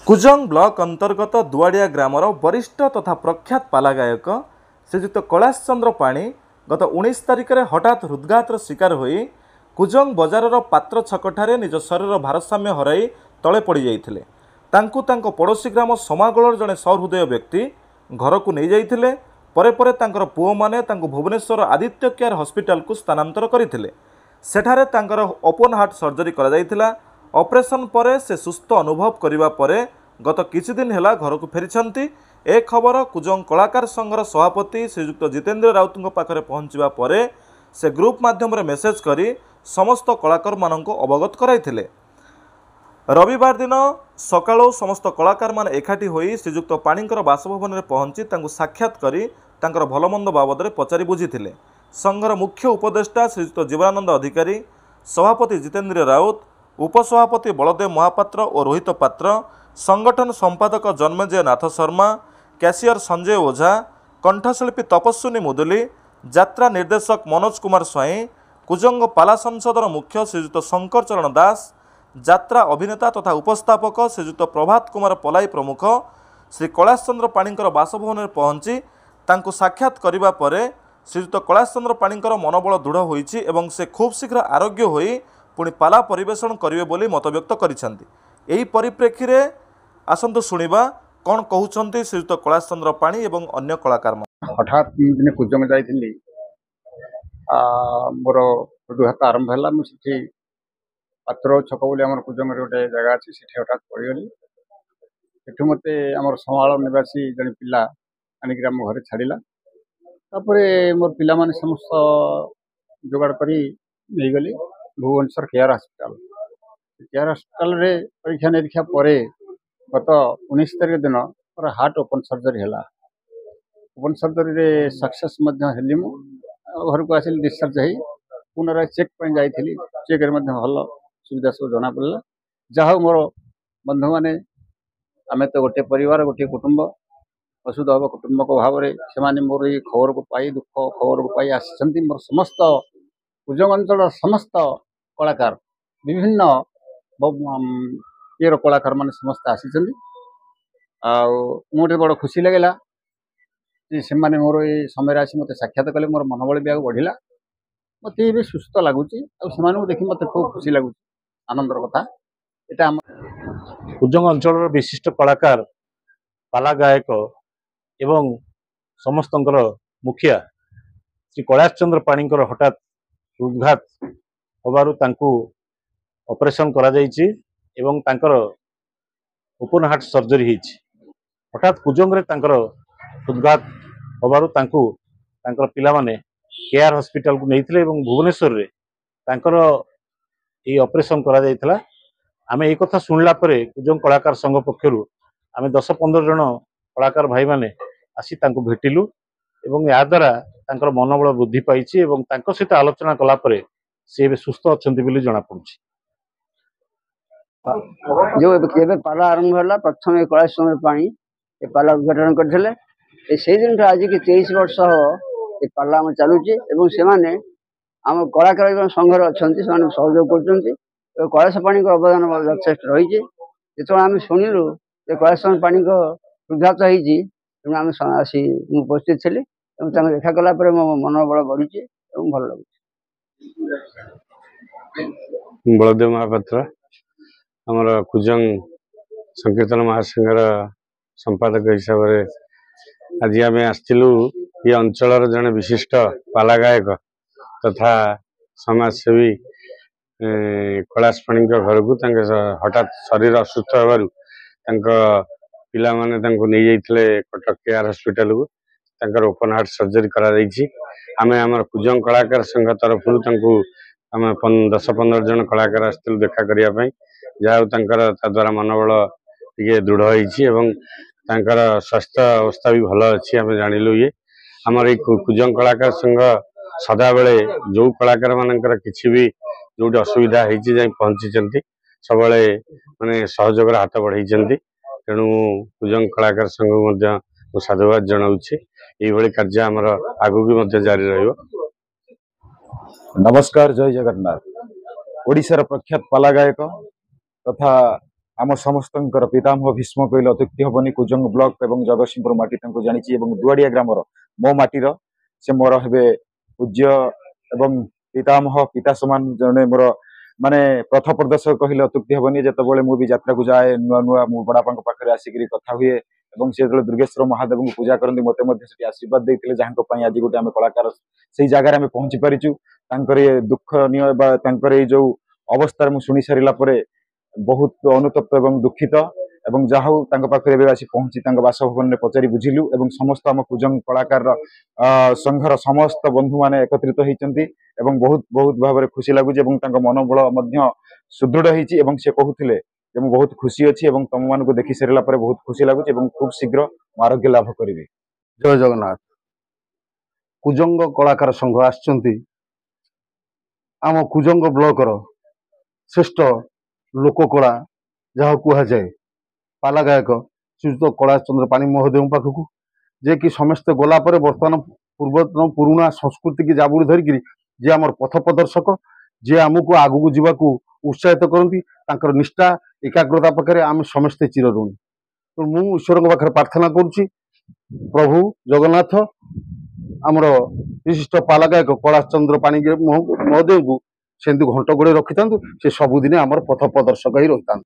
Kujang block अंतर्गत दुआड़िया grammar वरिष्ठ तथा प्रख्यात पाला गायक श्रीजुक्त कैलाश चंद्र पाणी गत 19 तारिख में हठात हृदघातर शिकार होई कुजंग बजार पात्र छकठारे निज शरीर भारसाम्य हराई तले पड़ जाइथिले। तांकु तांको पड़ोशी ग्राम समागोलर जड़े सहृदय व्यक्ति घर को नहीं जाइथिले। परे परे तांकर पुओ माने तांको भुवनेश्वर आदित्य केयर हॉस्पिटल को स्थानांतर करथिले। सेठारे तांकर ओपन हार्ट सर्जरी करा जाइथिला। ऑपरेशन परे से सुस्थ अनुभव करिबा परे गत किछि दिन हेला घर को फेरिछंती। ए खबर कुजंग कलाकार संघर सभापति श्रीजुक्त जितेंद्र राउत पाखरे पहुंचवा परे से ग्रुप माध्यम रे मेसेज करी समस्त कलाकार मानक अवगत कराइथिले। रविवार दिन सकाळो समस्त कलाकार मान एकाठी होई श्रीजुक्त पाणीकर बासभवन में पहुंची तांको साक्षात करी तांकर भलमंद बाबद में पचारि बुझीथिले। संघर मुख्य उपदेष्टा श्रीजुक्त जीवनानंद अधिकारी, सभापति जितेंद्र राउत, उपसभापति बलदेव महापात्र और रोहित पात्र, संगठन संपादक जन्मेजय नाथ शर्मा, कैशियर संजय ओझा, कंठशिल्पी तपस्विनी मुदुली, यात्रा निर्देशक मनोज कुमार स्वाई, कुजंग पाला संसदर मुख्य श्रीजुक्त शंकर चरण दास, यात्रा अभिनेता तथा उपस्थापक श्रीजुक्त प्रभात कुमार पलाई प्रमुख श्री कैलाश चंद्र पाणीकर बासभवन में पहुंची तांको साक्षात करिबा परे श्रीजुक्त कैलाश चंद्र पाणीकर मनोबल दृढ़ होईछि एवं से खूब शीघ्र आरोग्य होई पुणी पाला परिवेषण करिवे बोली मतव्यक्त करिसेंती। एही परिप्रेक्षी रे आसंतु शुणिबा कौन कहउछंती श्रीजुक्त कैलाश चंद्र पाणी एवं अन्य कलाकार। हठात दिन कुजंग जाइथिली, मोर हृदघात आरंभ है। मुझे पात्र छक बोली आम कुजंग गोटे जगह अच्छी से हठात पड़गली। से मत आम समाल निवासी जन पिला आनिक आम घर छाड़ा। मोर पिला माने समस्त जोगाड़ करी गली Bhubaneswar Care Hospital. Care Hospital रे परीक्षा निरीक्षा पर गत 19 तारिख दिन मोर हार्ट ओपन सर्जरी है। ओपन सर्जरी रे सक्सेस हेली। घर को आसिल डिस्चार्ज हो पुनराय चेक जाइली। चेक भल सुविधा सब जना पड़ा। जहाँ मोर बंधु मैंने आम तो गोटे परिवार गोटे कुटुंब वसुधैव कुटुंबक भाव से मोर ये खबर को पाई दुख खबर को पाई आसी। मोर समस्त कुजंग अंचल समस्त कलाकार विभिन्न ये कलाकार मान समस्त आसी। मुझे बड़ खुशी लगे से मोर ये समय आसी मत साक्षात कले। मोर मनोबल भी बढ़ला। मत ये सुस्थ लगुच देखी मत खूब खुशी लगुच आनंदर कथा। कुजंग अंचल विशिष्ट कलाकार पाला गायक एवं समस्त मुखिया श्री कैलाश चंद्र पाणीकर हठात हृदघात होबारु तांकु ऑपरेशन करा जायछि एवं तांकर ओपन हार्ट सर्जरी हिच। हठात कुजंग रे तांकर हृदघात होबारु तांकु तांकर पिला माने केयर हॉस्पिटल को नैथिले एवं भुवनेश्वर रे तांकर ए ऑपरेशन करा जायथिला। आमे ए कथा सुनला परे कुजंग कलाकार संघ पक्षरु आमे 10-15 जन कलाकार भाई माने आसी तांको भेटिलु एवं या द्वारा तांकर मनोबल वृद्धि पाइछि एवं तांको सहित आलोचना कला परे से सुस्थ अछंती बोली जना पड़ुछि। जो एबे पाला आरंभ होला प्रथम कैलाश चंद्र पाणी ए पाला उद्घाटन करथिले। ए से दिन आज के 23 वर्ष ए पाला हम चालुछि एवं से माने हम कलाकार संघर अछंती से सहयोग करछंती। कैलाश पाणी को अवदान यथेष्ट रही। जो आम शुणिलु कैलाश चंद्र पाणी को हृदघात होती आम आसी उपस्थित थी। देखा कला मो मनोबल बढ़ी भल लगे। बलदेव महापात्र आमर कुजंग संकीर्तन महासंघर संपादक हिसाब से आज आम आसलु ये अंचल जड़े विशिष्ट पाला गायक तथा समाजसेवी कैलाश पाणी घर को हठात शरीर असुस्थ होबारु पिला माने नहीं जाइथिले कटक केयर हॉस्पिटल को तांकर ओपन हार्ट सर्जरी करा जाइछि। आमे हमर कुजंग कलाकार संघ तरफ आम 10-15 जन कलाकार आसथिलु देखा करिया पई। जहाँ ता द्वारा मनोबल टिके दृढ़ होइछि एवं तांकर स्वास्थ्य अवस्था भी भल अच्छी आम जानिलु। ये आमर कुजंग कलाकार संघ सदा बेले जो कलाकार मानकर किछि भी जोटी असुविधा होइछि जाई पहुंची सब माने सहयोग हाथ बढ़ाई। तेणु कुजंग कलाकार संघ को साधुवाद जनाऊँगी। ये कार्य आमर आगु भी जारी रहिबो। नमस्कार, जय जगन्नाथ। ओडिशार प्रख्यात पाला गायक तथा आम समस्त पितामह भीष्म कहले अत्युक्ति हेनी कुजंग ब्लॉक एवं जगतसिंहपुर माटी जानी दुआड़िया ग्रामर मो माटीर से मोर हे पूज्य एवं पितामह पिता समान जड़े मोर माने पथ प्रदर्शक कहले अत्युक्ति हेनी जिते मुझे यात्रा को जाए नुआ नुआ मो बड़ापा पाखे आसिक कथा हुए और से दुर्गेश्वर महादेव को पूजा करती मत आशीर्वाद देते जहाँ आज गोटे आम कलाकार से जगार आम पहुंची पारिचु दुखनीय जो अवस्था मुझे शुणी सारा बहुत अनुतप्त एवं दुखित एवं जहा पाखे आसी पहुंची बासभवन में पचारि बुझिलु एवं समस्त आम कुजंग कलाकार संघर समस्त बंधु माने एकत्रित होती बहुत बहुत भाव में खुशी लगुच मनोबल सुदृढ़ होती से कहते ମୁଁ ବହୁତ ଖୁସି ଅଛି ଏବଂ ତମମାନଙ୍କୁ ଦେଖି ସାରିଲା ପରେ ବହୁତ ଖୁସି ଲାଗୁଛି ଏବଂ ଖୁବ ଶୀଘ୍ର ଆରୋଗ୍ୟ ଲାଭ କରିବି। ଜୟ ଜଗନ୍ନାଥ। କୁଜଙ୍ଗ କଳାକାର ସଂଘ ଆସିଛନ୍ତି ଆମ କୁଜଙ୍ଗ ବ୍ଲକର ଶ୍ରେଷ୍ଠ ଲୋକକଳା ଯାହା କୁହାଯାଏ ପାଲା ଗାୟକ ଶ୍ରୀଯୁକ୍ତ କୈଳାସ ଚନ୍ଦ୍ର ପାଣି ମହୋଦୟଙ୍କ ପାଖକୁ ଯେ କି ସମସ୍ତେ ଗଲା ପରେ ବର୍ତ୍ତମାନ ପୂର୍ବତନ ପୁରୁଣା ସଂସ୍କୃତିକି ଜାବୁଡ଼ି ଧରିକିରି ଯେ ଆମର ପଥ ପ୍ରଦର୍ଶକ ଯେ ଆମକୁ ଆଗକୁ ଯିବାକୁ उत्साहित करती निष्ठा एकाग्रता पाखे आम समस्ते चिरऋणी तो मु ईश्वर पाखे प्रार्थना करुच्ची प्रभु जगन्नाथ आमर विशिष्ट पाला गायक कैलाश चंद्र पाणी महोदय को सेमती घंट गोड़े रखि था से सबुदिने आमर पथ प्रदर्शक ही रही था।